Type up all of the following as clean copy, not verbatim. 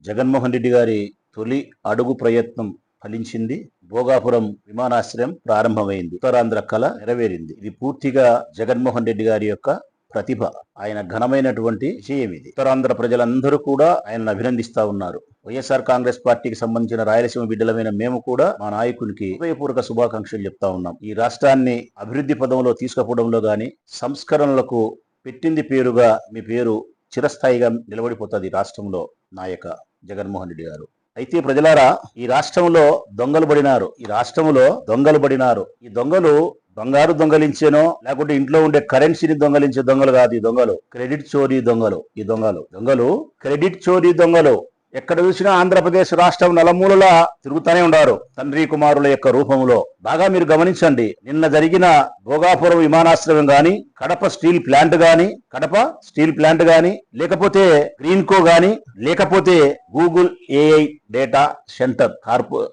జగన్మోహన్ రెడ్డి గారి తొలి అడుగు ప్రయత్నం ఫలించింది. భోగాపురం విమానాశ్రయం ప్రారంభమైంది. ఉత్తరాంధ్ర కళ నెరవేరింది. ఇది పూర్తిగా జగన్మోహన్ రెడ్డి గారి యొక్క ప్రతిభ, ఆయన ఘనమైనటువంటి విజయం ఇది. ఉత్తరాంధ్ర ప్రజలందరూ కూడా ఆయనను అభినందిస్తా ఉన్నారు. వైఎస్ఆర్ కాంగ్రెస్ పార్టీకి సంబంధించిన రాయలసీమ బిడ్డలమైన మేము కూడా మా నాయకునికి హృదయపూర్వక శుభాకాంక్షలు చెప్తా ఉన్నాం. ఈ రాష్ట్రాన్ని అభివృద్ధి పదంలో తీసుకుపోవడంలో గాని, సంస్కరణలకు పెట్టింది పేరుగా మీ పేరు చిరస్థాయిగా నిలబడిపోతుంది రాష్ట్రంలో నాయక జగన్మోహన్ రెడ్డి గారు. అయితే ప్రజలారా, ఈ రాష్ట్రంలో దొంగలు పడినారు. ఈ దొంగలు బంగారు దొంగలించేనో లేకుంటే ఇంట్లో ఉండే కరెన్సీని దొంగలించే దొంగలు కాదు. ఈ దొంగలు క్రెడిట్ చోరీ దొంగలు. ఈ దొంగలు క్రెడిట్ చోరీ దొంగలు. ఎక్కడ చూసినా ఆంధ్రప్రదేశ్ రాష్ట్రం నలమూలలా తిరుగుతూనే ఉన్నారు తండ్రి కుమారుల యొక్క రూపంలో. బాగా మీరు గమనించండి, నిన్న జరిగిన భోగాపురం విమానాశ్రయం గాని, కడప స్టీల్ ప్లాంట్ గాని, లేకపోతే గ్రీన్కో గాని, లేకపోతే Google AI data centre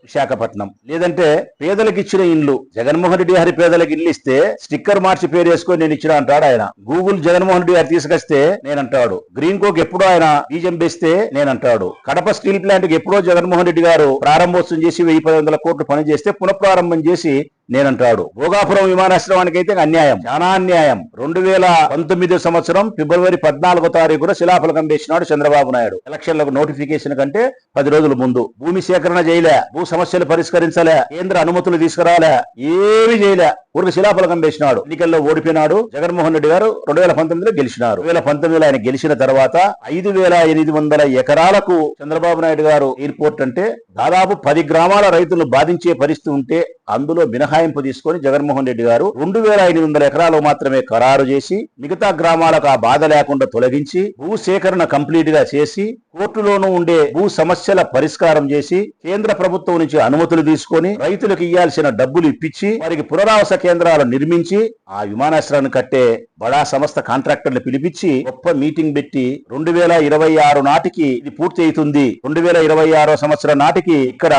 Visakhapatnam, లేదంటే పేదలకు ఇచ్చిన ఇండ్లు. జగన్మోహన్ రెడ్డి గారి పేదలకు ఇల్లు ఇస్తే స్టిక్కర్ మార్చి పేరు వేసుకొని నేను ఇచ్చిన అంటాడు ఆయన. గూగుల్ జగన్మోహన్ రెడ్డి గారు తీసుకొస్తే నేనంటాడు. గ్రీన్కోకి ఎప్పుడో ఆయన బీజం వేస్తే నేనంటాడు. కడప స్టీల్ ప్లాంట్ కి ఎప్పుడో జగన్మోహన్ రెడ్డి గారు ప్రారంభోత్సవం చేసి 1000-1100 కోట్లు పని చేస్తే పునఃప్రారంభం చేసి నేనంటాడు. భోగాపురం విమానాశ్రయానికి అయితే అన్యాయం, చాలా అన్యాయం. 2019 సంవత్సరం ఫిబ్రవరి 14వ తారీఖున శిలాఫలకం వేసినాడు చంద్రబాబు నాయుడు. ఎలక్షన్లకు నోటిఫికేషన్ కంటే 10 రోజుల ముందు. భూమి సేకరణ చేయలే, భూ సమస్యలు పరిష్కరించలే, కేంద్ర అనుమతులు తీసుకురాలే, ఏమీ చేయలే. ఊరికి శిలాఫలకం వేసినాడు. ఎన్నికల్లో ఓడిపోయినాడు. జగన్మోహన్ రెడ్డి గారు 2019లో గెలిచినారు. 2019లో ఆయన గెలిచిన తర్వాత 5800 ఎకరాలకు చంద్రబాబు నాయుడు గారు ఎయిర్పోర్ట్ అంటే దాదాపు 10 గ్రామాల రైతులను బాధించే పరిస్థితి ఉంటే అందులో మినహాయింపు తీసుకొని జగన్మోహన్ రెడ్డి గారు 2800 ఎకరాలు మాత్రమే ఖరారు చేసి మిగతా గ్రామాలకు ఆ బాధ లేకుండా తొలగించి భూ సేకరణ కంప్లీట్ గా చేసి కోర్టులోనూ ఉండే భూ సమస్యల పరిష్కారం చేసి కేంద్ర ప్రభుత్వం నుంచి అనుమతులు తీసుకొని రైతులకు ఇవ్వాల్సిన డబ్బులు ఇప్పించి వారికి పునరావాస కేంద్రాలు నిర్మించి ఆ విమానాశ్రయాన్ని కట్టే బడా సంస్థ కాంట్రాక్టర్లు పిలిపించి గొప్ప మీటింగ్ పెట్టి 2026 నాటికి ఇది పూర్తి అవుతుంది, 2026 సంవత్సరం నాటికి ఇక్కడ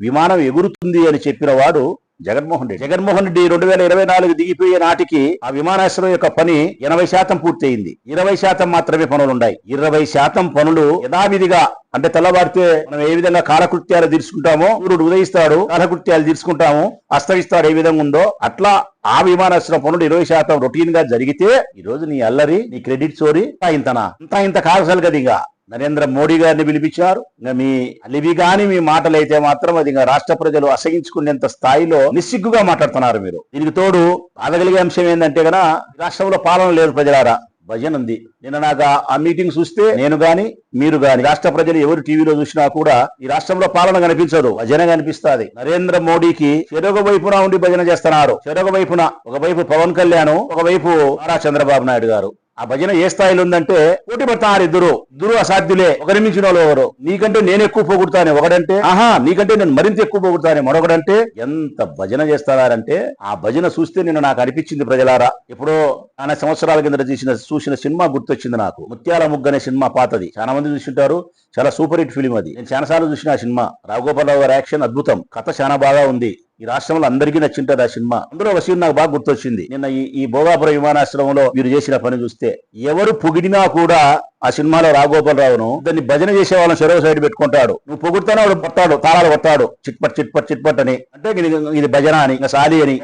విమానం ఎగురుతుంది అని చెప్పిన వాడు జగన్మోహన్ రెడ్డి 2024 దిగిపోయే నాటికి ఆ విమానాశ్రయం యొక్క పని 80% పూర్తయింది. 20% మాత్రమే పనులున్నాయి. 20% పనులు యథావిధిగా అంటే తెల్లవారితే మనం ఏ విధంగా కాలకృత్యాలు తీర్చుకుంటామో, సూర్యుడు ఉదయిస్తాడు కాలకృత్యాలు తీర్చుకుంటాము, అస్తమిస్తాడు ఏ విధంగా ఉందో అట్లా ఆ విమానాశ్రయం పనులు 20% రొటీన్ గా జరిగితే ఈ రోజు నీ అల్లరి, నీ క్రెడిట్ చోరీ ఇంత కాగసాలు కదా. ఇంకా నరేంద్ర మోడీ గారిని పిలిపించారు. ఇంకా మీ అలివి గాని మీ మాటలైతే మాత్రం అది ఇంకా రాష్ట్ర ప్రజలు అసహించుకునేంత స్థాయిలో నిస్సిగ్గుగా మాట్లాడుతున్నారు మీరు. దీనికి తోడు బాధగలిగే అంశం ఏంటంటే గన రాష్ట్రంలో పాలన లేదు. ప్రజలారా, భజన ఉంది. నిన్న నాకు ఆ మీటింగ్ చూస్తే నేను గాని మీరు గాని రాష్ట్ర ప్రజలు ఎవరు టీవీలో చూసినా కూడా ఈ రాష్ట్రంలో పాలన కనిపించదు, భజన కనిపిస్తుంది. నరేంద్ర మోడీకి చెరొక వైపున ఉండి భజన చేస్తున్నారు. చెరొక వైపున ఒకవైపు పవన్ కళ్యాణ్, ఒకవైపు నారా చంద్రబాబు నాయుడు గారు. ఆ భజన ఏ స్థాయిలో ఉందంటే పోటీ పడతారు ఇద్దరు అసాధ్యులే. ఒకరి మించిన వాళ్ళు ఎవరు. నీకంటే నేను ఎక్కువ పోగొడతానే ఒకడంటే, నీకంటే నేను మరింత ఎక్కువ పోగొడతానే మరొకడంటే ఎంత భజన చేస్తారంటే ఆ భజన చూస్తే నిన్న నాకు అనిపించింది ప్రజలారా. ఎప్పుడో 4 సంవత్సరాల కింద చూసిన సినిమా గుర్తొచ్చింది నాకు. ముత్యాల ముగ్గు అనే సినిమా పాతది, చాలా మంది చూసింటారు. చాలా సూపర్ హిట్ ఫిలిం అది. నేను చాలాసార్లు చూసిన ఆ సినిమా. రాఘగోపాలరావు గారి యాక్షన్ అద్భుతం, కథ చాలా బాగా ఉంది. ఈ రాష్ట్రంలో అందరికీ నచ్చింటది ఆ సినిమా. అందులో ఒక సీన్ నాకు బాగా గుర్తొచ్చింది. నిన్న ఈ భోగాపురం విమానాశ్రయంలో మీరు చేసిన పని చూస్తే ఎవరు పొగిడినా కూడా ఆ సినిమాలో రాఘగోపాలరావును దాన్ని భజన చేసే వాళ్ళని చెరవ సైడ్ పెట్టుకుంటాడు. నువ్వు పొగుడుతానే వాడు పట్టాడు, తాళాలు కొట్టాడు, చిట్పట్ అని. అంటే ఇది భజన అని, ఇంకా సాలి అని,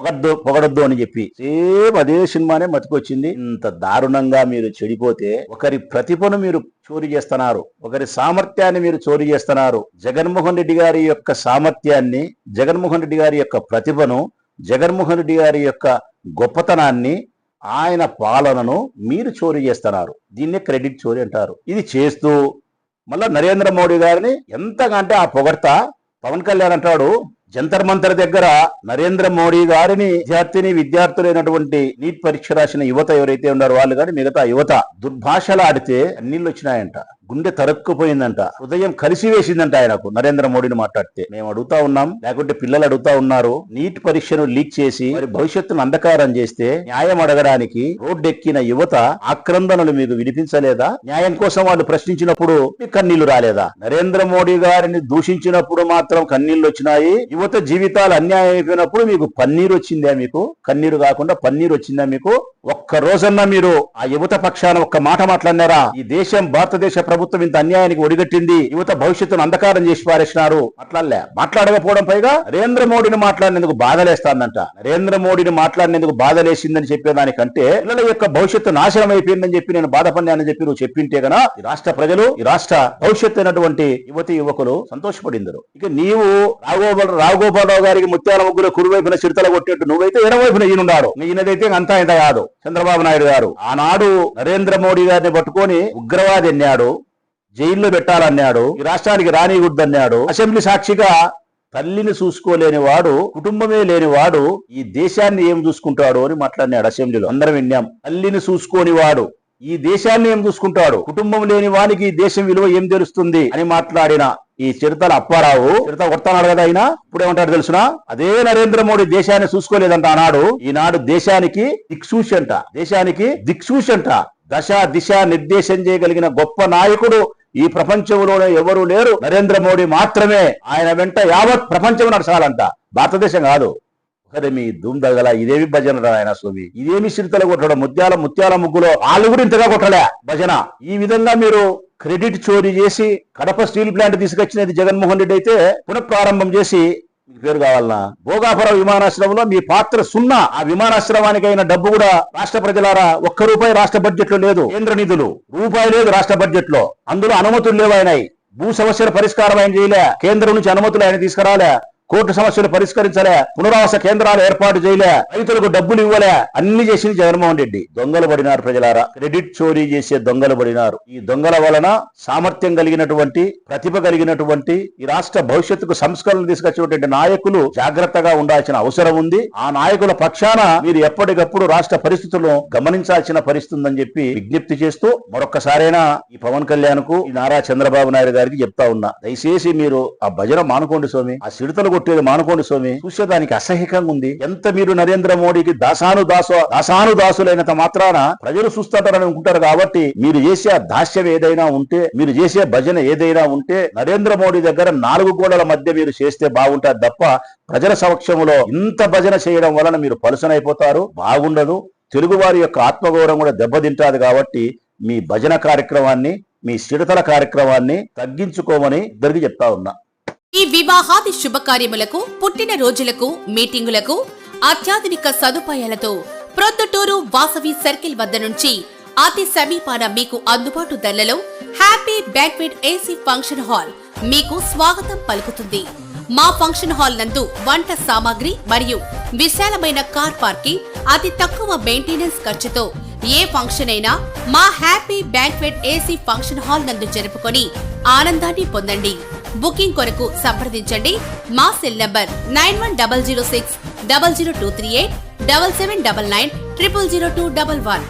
పొగడొద్దు అని చెప్పి సేమ్ అదే సినిమానే మతికొచ్చింది. ఇంత దారుణంగా మీరు చెడిపోతే ఒకరి ప్రతిభను మీరు చోరీ చేస్తున్నారు, ఒకరి సామర్థ్యాన్ని మీరు చోరీ చేస్తున్నారు. జగన్మోహన్ రెడ్డి గారి యొక్క సామర్థ్యాన్ని, జగన్మోహన్ రెడ్డి గారి యొక్క ప్రతిభను, జగన్మోహన్ రెడ్డి గారి యొక్క గొప్పతనాన్ని, ఆయన పాలనను మీరు చోరీ చేస్తున్నారు. దీన్నే క్రెడిట్ చోరీ అంటారు. ఇది చేస్తూ మళ్ళా నరేంద్ర మోడీ గారిని ఎంతగా ఆ పొగడ్తా పవన్ కళ్యాణ్ అంటాడు. జంతర్ మంతర్ దగ్గర నరేంద్ర మోడీ గారిని విద్యార్థులైనటువంటి నీట్ పరీక్ష రాసిన యువత ఎవరైతే ఉన్నారో వాళ్ళు కానీ మిగతా యువత దుర్భాషలు ఆడితే అన్నిళ్ళు వచ్చినాయంట. గుండె తరక్కుపోయిందంట, హృదయం కలిసి వేసిందంట ఆయనకు నరేంద్ర మోడీని మాట్లాడితే. మేము అడుగుతా ఉన్నాం, లేకుంటే పిల్లలు అడుగుతా ఉన్నారు, నీట్ పరీక్షను లీక్ చేసి మరి భవిష్యత్తును అంధకారం చేస్తే న్యాయం అడగడానికి రోడ్డెక్కిన యువత ఆక్రందనలు మీకు వినిపించలేదా? న్యాయం కోసం వాళ్ళు ప్రశ్నించినప్పుడు మీకు కన్నీళ్లు రాలేదా? నరేంద్ర మోడీ గారిని దూషించినప్పుడు మాత్రం కన్నీళ్లు వచ్చినాయి. యువత జీవితాలు అన్యాయం అయిపోయినప్పుడు మీకు పన్నీరు వచ్చిందా? మీకు కన్నీరు కాకుండా పన్నీరు వచ్చిందా మీకు? ఒక్క రోజన్నా మీరు ఆ యువత పక్షాన ఒక్క మాట మాట్లాడినారా? ఈ దేశం భారతదేశ ప్రభుత్వం ఇంత అన్యాయానికి ఒడిగట్టింది, యువత భవిష్యత్తును అంధకారం చేసి పారేసినారు. మాట్లాడకపోవడం పైగా నరేంద్ర మోడీని మాట్లాడినందుకు బాధలేస్తానంట. నరేంద్ర మోడీని మాట్లాడినందుకు బాధలేసిందని చెప్పేదానికంటే పిల్లల యొక్క భవిష్యత్తు నాశనం అయిపోయిందని చెప్పి నేను బాధపడినానని చెప్పి నువ్వు చెప్పింటే గనా ఈ రాష్ట్ర ప్రజలు, ఈ రాష్ట్ర భవిష్యత్తు అయినటువంటి యువతి యువకులు సంతోషపడిందరు. ఇక నీవు రావుగోపాలరావు గారికి ముత్యాల ముగ్గురు కురువైపున చిరుతల కొట్టేట్టు నువ్వైతే ఎడవైపున ఈయనున్నాడు. ఈయనదైతే అంతా ఇంత కాదు. చంద్రబాబు నాయుడు గారు ఆనాడు నరేంద్ర మోడీ గారిని పట్టుకొని ఉగ్రవాది అన్నాడు, జైల్లో పెట్టాలన్నాడు, ఈ రాష్ట్రానికి రానియకూడదన్నాడు. అసెంబ్లీ సాక్షిగా తల్లిని చూసుకోలేని వాడు, కుటుంబమే లేని వాడు ఈ దేశాన్ని ఏం చూసుకుంటాడు అని మాట్లాడినాడు అసెంబ్లీలో. అందరం విన్నాం. తల్లిని చూసుకోని వాడు ఈ దేశాన్ని ఏం చూసుకుంటాడు, కుటుంబం లేని వానికి ఈ దేశం విలువ ఏం తెలుస్తుంది అని మాట్లాడిన ఈ చిరుతల అప్పారావు చిరుత కొడతాడు కదా. ఆయన ఇప్పుడు ఏమంటాడు తెలుసునా? అదే నరేంద్ర మోడీ దేశాన్ని చూసుకోలేదంట ఆనాడు. ఈనాడు దేశానికి దిక్సూచంట, దేశానికి దిక్సూచంట. దశ దిశ నిర్దేశం చేయగలిగిన గొప్ప నాయకుడు ఈ ప్రపంచంలోనే ఎవరు లేరు, నరేంద్ర మోడీ మాత్రమే. ఆయన వెంట యావత్ ప్రపంచం నడచాలంట, భారతదేశం కాదు. సరే మీ దుమ్ దగల ఇదేమి భజన రాయన స్వామి, ఇదేమి చిరుతలు కొట్టడం? ముత్యాల ముగ్గులో వాళ్ళు కూడా ఇంతగా కొట్టలే భజన. ఈ విధంగా మీరు క్రెడిట్ చోరీ చేసి కడప స్టీల్ ప్లాంట్ తీసుకొచ్చినది జగన్మోహన్ రెడ్డి అయితే పునఃప్రారంభం చేసి మీకు పేరు కావాలన్నా? భోగాపురం విమానాశ్రయంలో మీ పాత్ర సున్నా. ఆ విమానాశ్రయానికి అయిన డబ్బు కూడా రాష్ట్ర ప్రజలారా ఒక్క రూపాయి రాష్ట్ర బడ్జెట్ లో లేదు. కేంద్ర నిధులు రూపాయి లేదు రాష్ట్ర బడ్జెట్ లో. అందులో అనుమతులు లేవు. ఆయనయి భూ సమస్యల పరిష్కారం ఆయన చేయలే, కేంద్రం నుంచి అనుమతులు ఆయన తీసుకురాలే, కోర్టు సమస్యలు పరిష్కరించలే, పునరావాస కేంద్రాలు ఏర్పాటు చేయలే, రైతులకు డబ్బులు ఇవ్వలే, అన్ని చేసింది జగన్మోహన్ రెడ్డి. దొంగలు పడినారు ప్రజలారా, క్రెడిట్ చోరీ చేసే దొంగలు పడినారు. ఈ దొంగల వలన సామర్థ్యం కలిగినటువంటి, ప్రతిభ కలిగినటువంటి, ఈ రాష్ట్ర భవిష్యత్తుకు సంస్కరణలు తీసుకొచ్చినటువంటి నాయకులు జాగ్రత్తగా ఉండాల్సిన అవసరం ఉంది. ఆ నాయకుల పక్షాన మీరు ఎప్పటికప్పుడు రాష్ట్ర పరిస్థితులను గమనించాల్సిన పరిస్థితి ఉందని చెప్పి విజ్ఞప్తి చేస్తూ మరొక్కసారైనా ఈ పవన్ కళ్యాణ్ కు, ఈ నారా చంద్రబాబు నాయుడు గారికి చెప్తా ఉన్నా, దయచేసి మీరు ఆ భజన మానుకోండి స్వామి, ఆ సిడతలు కొట్టేది మానుకోండి స్వామి. చూసేదానికి అసహ్యకంగా ఉంది. ఎంత మీరు నరేంద్ర మోడీకి దాసానుదాసులైనంత మాత్రాన ప్రజలు చూస్తారని అనుకుంటారు. కాబట్టి మీరు చేసే దాస్యం ఏదైనా ఉంటే, మీరు చేసే భజన ఏదైనా ఉంటే నరేంద్ర మోడీ దగ్గర 4 గోడల మధ్య మీరు చేస్తే బాగుంటారు తప్ప ప్రజల సమక్షంలో ఇంత భజన చేయడం వలన మీరు పలుసనైపోతారు, బాగుండదు. తెలుగు వారి యొక్క ఆత్మగౌరవం కూడా దెబ్బతింటాది. కాబట్టి మీ భజన కార్యక్రమాన్ని, మీ సిడతల కార్యక్రమాన్ని తగ్గించుకోమని ఇద్దరికి చెప్తా ఉన్నా. ఈ వివాహాది శుభకార్యములకు, పుట్టిన రోజులకు, మీటింగులకు అత్యాధునిక సదుపాయాలతో ప్రొద్దుటూరు వాసవి సర్కిల్ వద్ద నుంచి అతి సమీపాన మీకు అందుబాటు ధరలలో happy banquet AC function hall మీకు స్వాగతం పలుకుతుంది. మా ఫంక్షన్ హాల్ నందు వంట సామాగ్రి మరియు విశాలమైన కార్ పార్కింగ్, అతి తక్కువ మెయింటెనెన్స్ ఖర్చుతో ఏ ఫంక్షన్ అయినా మా happy banquet AC function hall నందు జరుపుకొని ఆనందాన్ని పొందండి. బుకింగ్ కొరకు సంప్రదించండి. మా సెల్ నంబర్ 9100600238 7799 000211.